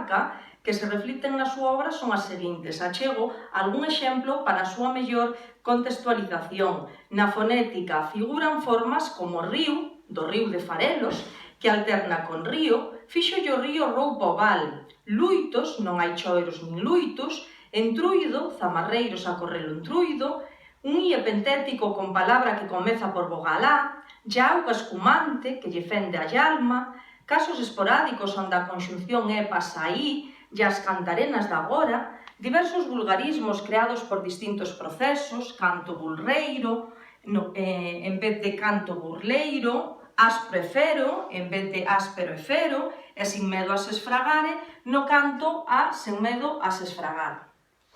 Petrarca que se reflicten na súa obra son as seguintes. Achego algún exemplo para a súa mellor contextualización. Na fonética figuran formas como río, do río de Farelos, que alterna con río, fíxolle o río roupa o val, luitos, non hai choiros nin luitos, entruido, zamarreiros a correr o entruido, un iepentético con palabra que comeza por vogal a, ya auga escumante, que lle fende a llalma, casos esporádicos onde a conxunción é pasa aí, e as cantarenas de agora, diversos vulgarismos creados por distintos procesos, canto burleiro, en vez de canto burleiro, aspro e fero, en vez de áspero e fero, e sin medo a se esfragare, no canto a sen medo a se esfragar.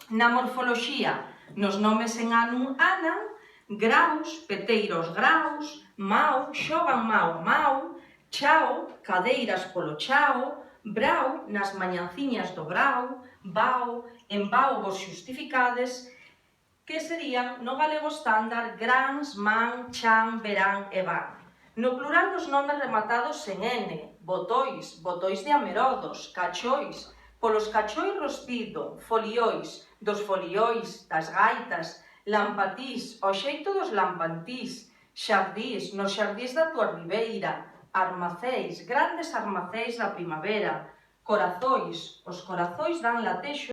Na morfoloxía, nos nomes en anum anan, graus, peteiros graus, mau, xogan mau a mau, chao, cadeiras polo chao, brau, nas mañanciñas do brau, vao, en vao vos xustificades, que serían, no galego estándar, grans, man, chan, verán e van. No plural dos nomes rematados en N, botois, botois de amerodos, cachois, polos cachois rostido, foliois, dos foliois, das gaitas, lampatís, ao xeito dos lampantís, xardís, nos xardís da túa ribeira, armacéis, grandes armacéis da primavera, corazois, os corazois dan latexo